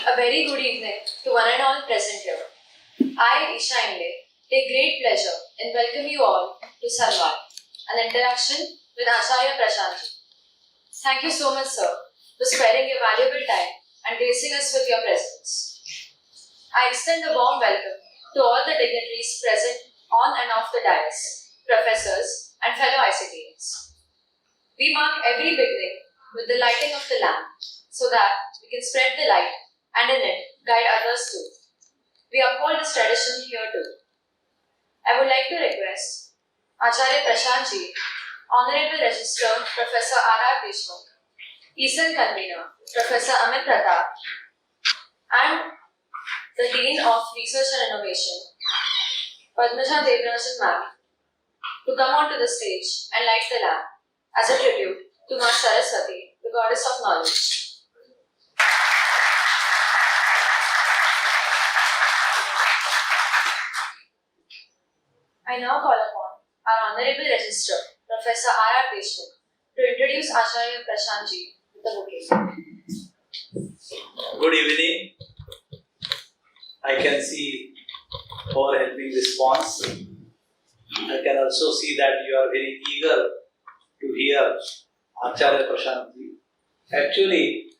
A very good evening to one and all present here. I, Isha Ingle, take great pleasure in welcoming you all to Sanvad, an interaction with Acharya Prashant. Thank you so much, sir, for sparing your valuable time and gracing us with your presence. I extend a warm welcome to all the dignitaries present on and off the dais, professors and fellow ICTians. We mark every beginning with the lighting of the lamp so that we can spread the light and in it guide others too. We uphold this tradition here too. I would like to request Acharya Prashant ji, Honorable Registrar Professor R.R. Deshmukh, ESL Convener Professor Amit Pratap, and the Dean of Research and Innovation, Padmaja Devarajan ma'am, to come onto the stage and light the lamp as a tribute to Ma Saraswati, the goddess of knowledge. I now call upon our Honorable Registrar, Professor R.R. Deshmukh, to introduce Acharya Prashant ji with the bouquet. Good evening. I can see overwhelming response. I can also see that you are very eager to hear Acharya Prashant ji. Actually,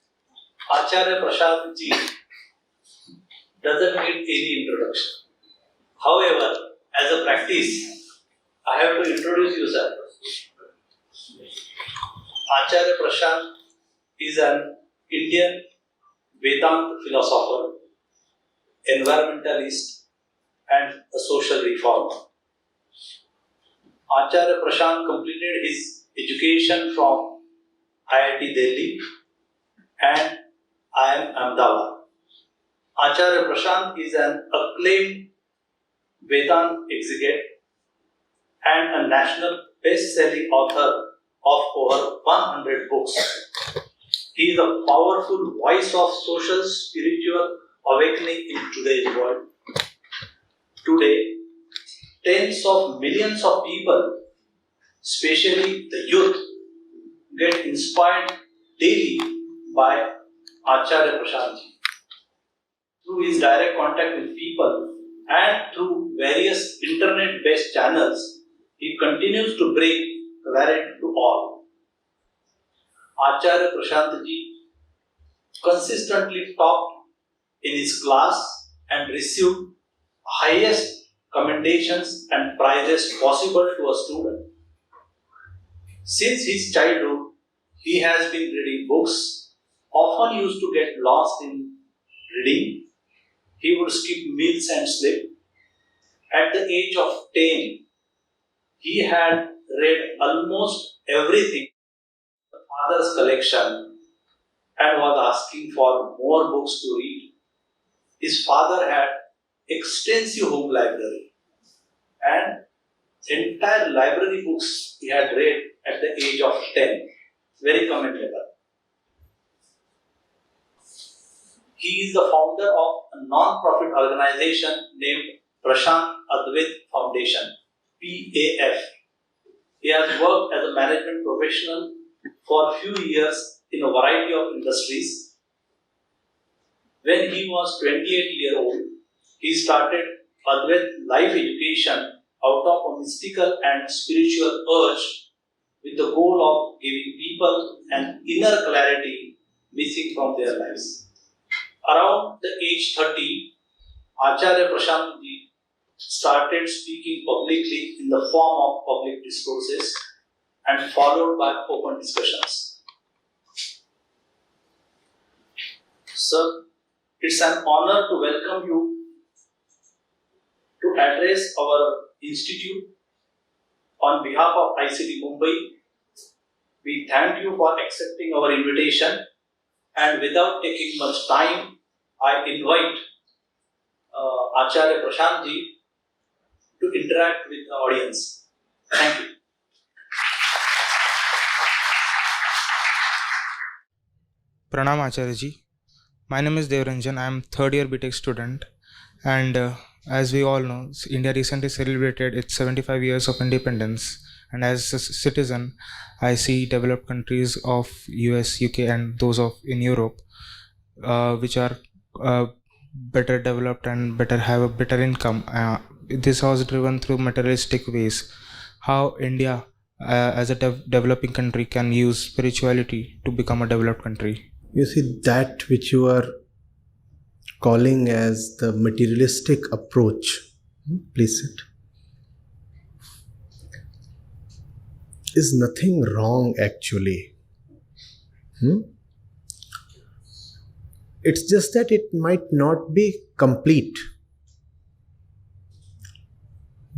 Acharya Prashant ji doesn't need any introduction. However, as a practice, I have to introduce you, sir. Acharya Prashant is an Indian Vedanta philosopher, environmentalist, and a social reformer. Acharya Prashant completed his education from IIT Delhi and IIM Ahmedabad. Acharya Prashant is an acclaimed Vedanta exegete and a national best-selling author of over 100 books. He is a powerful voice of social spiritual awakening in today's world. Today, tens of millions of people, especially the youth, get inspired daily by Acharya Prashant ji. Through his direct contact with people and through various internet-based channels, he continues to bring clarity to all. Acharya Prashant ji consistently topped in his class and received highest commendations and prizes possible to a student. Since his childhood, he has been reading books, often used to get lost in reading. He would skip meals and sleep. At the age of 10, he had read almost everything in the father's collection and was asking for more books to read. His father had extensive home library and entire library books he had read at the age of 10. Very commendable. He is the founder of a non-profit organization named Prashant Advait Foundation, PAF. He has worked as a management professional for a few years in a variety of industries. When he was 28 years old, he started Advait Life Education out of a mystical and spiritual urge with the goal of giving people an inner clarity missing from their lives. Around the age 30, Acharya Prashant ji started speaking publicly in the form of public discourses and followed by open discussions. Sir, it's an honor to welcome you to address our institute on behalf of ICT-Mumbai. We thank you for accepting our invitation, and without taking much time, I invite Acharya Prashant ji to interact with the audience. Thank you. Pranam Acharya ji. My name is Devranjan. I am third year BTech student, and as we all know, India recently celebrated its 75 years of independence, and as a citizen, I see developed countries of US, UK and those of in Europe which are better developed and better have a better income. This was driven through materialistic ways. How India, as a developing country, can use spirituality to become a developed country. You see, that which you are calling as the materialistic approach, please sit, is nothing wrong actually. It's just that it might not be complete.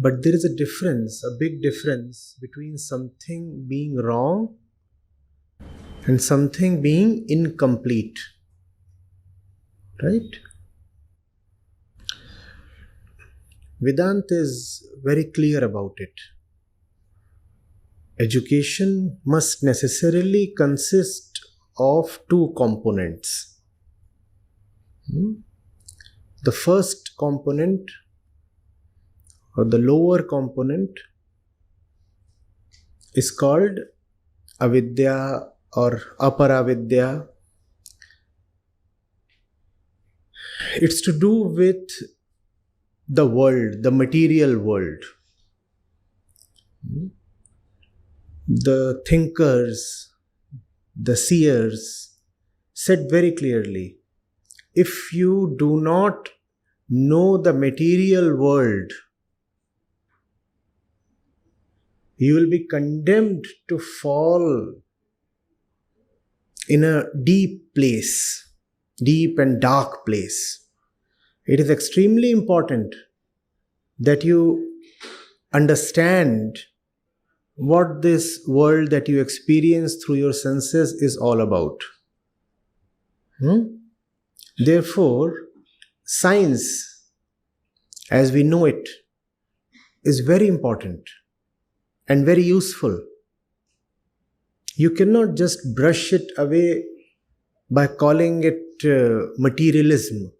But there is a difference, a big difference between something being wrong and something being incomplete. Right? Vedanta is very clear about it. Education must necessarily consist of two components. The first component, or the lower component, is called avidya or aparavidya. It's to do with the world, the material world. The thinkers, the seers said very clearly, if you do not know the material world, you will be condemned to fall in a deep place, deep and dark place. It is extremely important that you understand what this world that you experience through your senses is all about. Therefore, science, as we know it, is very important and very useful. You cannot just brush it away by calling it materialism.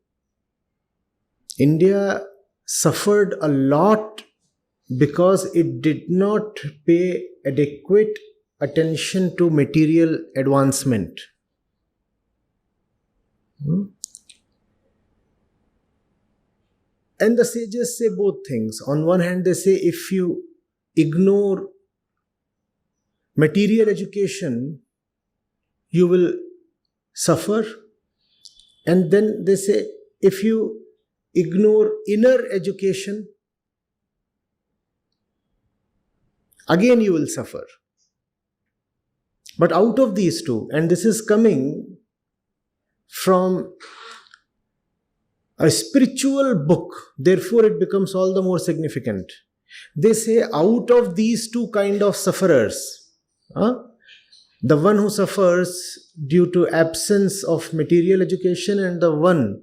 India suffered a lot because it did not pay adequate attention to material advancement. And the sages say both things. On one hand, they say if you ignore material education, you will suffer. And then they say if you ignore inner education, again you will suffer. But out of these two, and this is coming from a spiritual book, therefore it becomes all the more significant. They say out of these two kind of sufferers, the one who suffers due to absence of material education and the one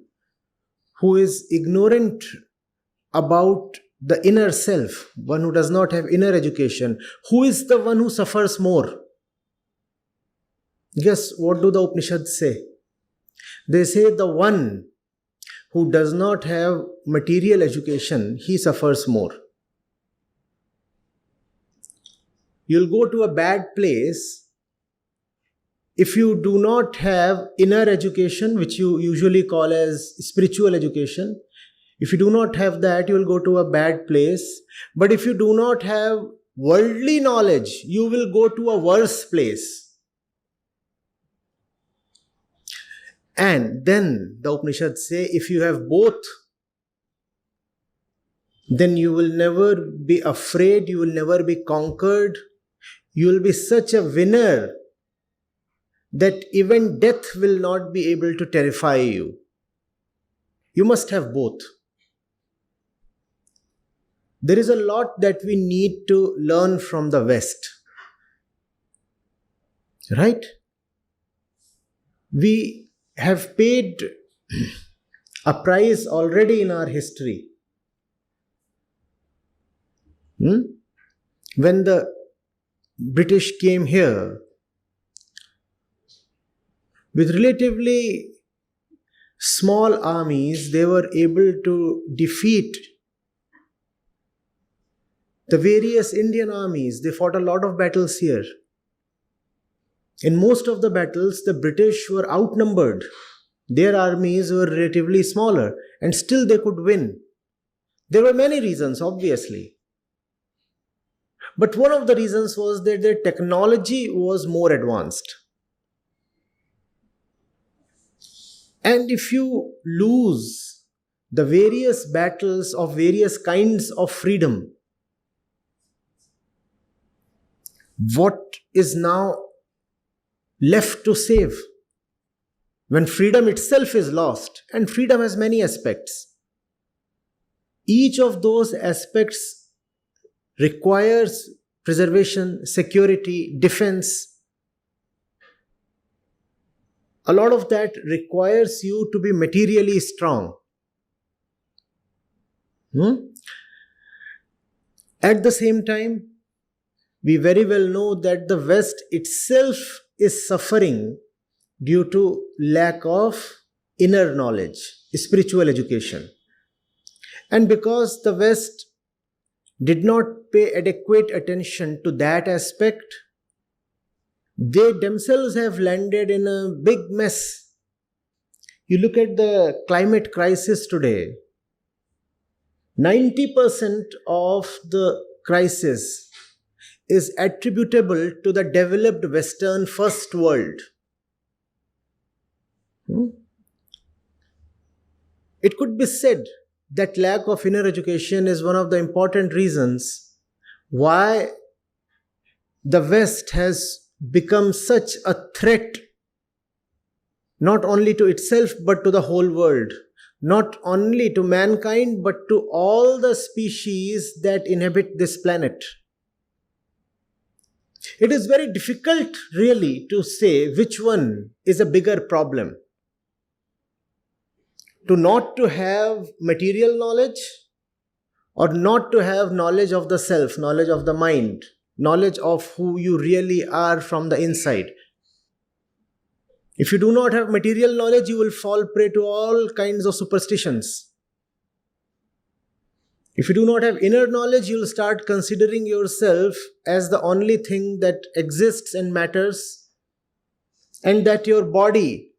who is ignorant about the inner self, one who does not have inner education, who is the one who suffers more? Guess what do the Upanishads say? They say the one who does not have material education, he suffers more. You'll go to a bad place if you do not have inner education, which you usually call as spiritual education. If you do not have that, you will go to a bad place. But if you do not have worldly knowledge, you will go to a worse place. And then the Upanishads say, if you have both, then you will never be afraid, you will never be conquered. You will be such a winner that even death will not be able to terrify you. You must have both. There is a lot that we need to learn from the West. Right? We have paid a price already in our history. When the British came here, with relatively small armies, they were able to defeat the various Indian armies. They fought a lot of battles here. In most of the battles, the British were outnumbered. Their armies were relatively smaller and still they could win. There were many reasons, obviously. But one of the reasons was that their technology was more advanced. And if you lose the various battles of various kinds of freedom, what is now left to save? When freedom itself is lost, and freedom has many aspects, each of those aspects requires preservation, security, defense. A lot of that requires you to be materially strong. At the same time, we very well know that the West itself is suffering due to lack of inner knowledge, spiritual education. And because the West did not pay adequate attention to that aspect, they themselves have landed in a big mess. You look at the climate crisis today, 90% of the crisis is attributable to the developed Western first world. It could be said that lack of inner education is one of the important reasons why the West has become such a threat, not only to itself but to the whole world, not only to mankind but to all the species that inhabit this planet. It is very difficult really to say which one is a bigger problem. Not to have material knowledge, or not to have knowledge of the self, knowledge of the mind, knowledge of who you really are from the inside. If you do not have material knowledge, you will fall prey to all kinds of superstitions. If you do not have inner knowledge, you will start considering yourself as the only thing that exists and matters, and that your body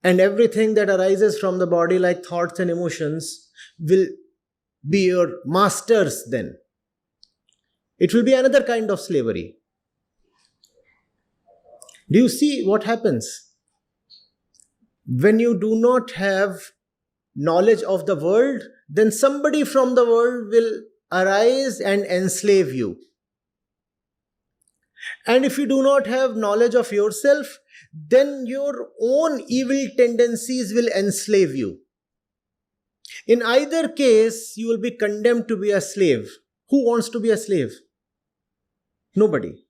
and everything that arises from the body, like thoughts and emotions, will be your masters then. It will be another kind of slavery. Do you see what happens? When you do not have knowledge of the world, then somebody from the world will arise and enslave you. And if you do not have knowledge of yourself, then your own evil tendencies will enslave you. In either case, you will be condemned to be a slave. Who wants to be a slave? Nobody.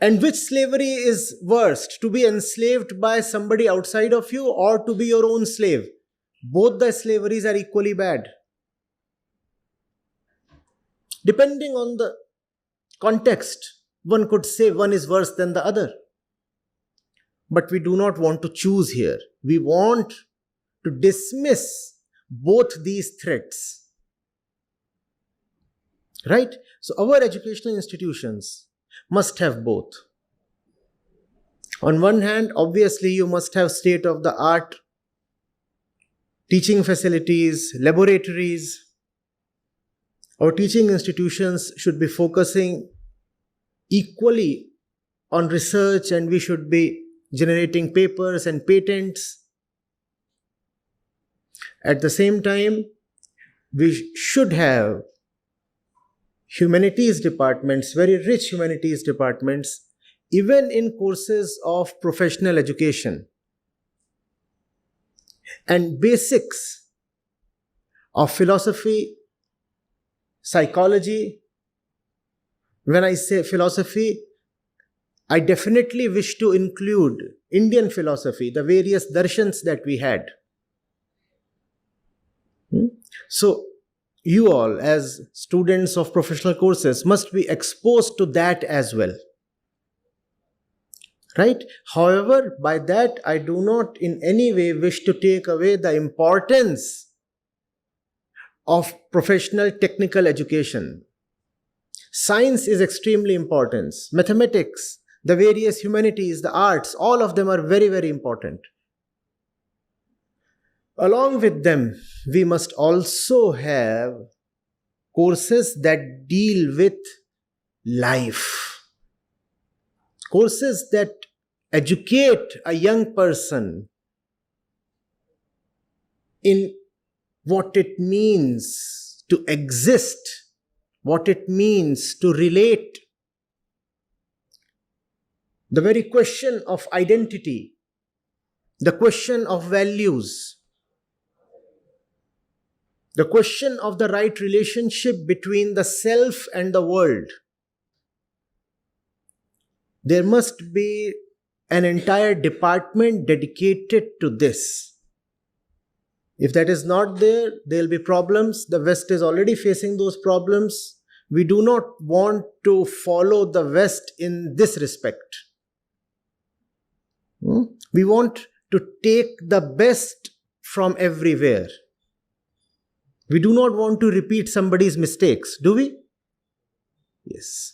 And which slavery is worst? To be enslaved by somebody outside of you, or to be your own slave? Both the slaveries are equally bad. Depending on the context, one could say one is worse than the other. But we do not want to choose here. We want to dismiss both these threats. Right? So our educational institutions must have both. On one hand, obviously you must have state-of-the-art teaching facilities, laboratories. Our teaching institutions should be focusing equally on research, and we should be generating papers and patents. At the same time, we should have humanities departments, very rich humanities departments, even in courses of professional education. And basics of philosophy, psychology. When I say philosophy, I definitely wish to include Indian philosophy, the various darshans that we had. So, you all as students of professional courses must be exposed to that as well. Right? However, by that I do not in any way wish to take away the importance of professional technical education. Science is extremely important. Mathematics, the various humanities, the arts, all of them are very, very important. Along with them, we must also have courses that deal with life. Courses that educate a young person in what it means to exist, what it means to relate. The very question of identity, the question of values, the question of the right relationship between the self and the world. There must be an entire department dedicated to this. If that is not there, there will be problems. The West is already facing those problems. We do not want to follow the West in this respect. We want to take the best from everywhere. We do not want to repeat somebody's mistakes, do we? Yes.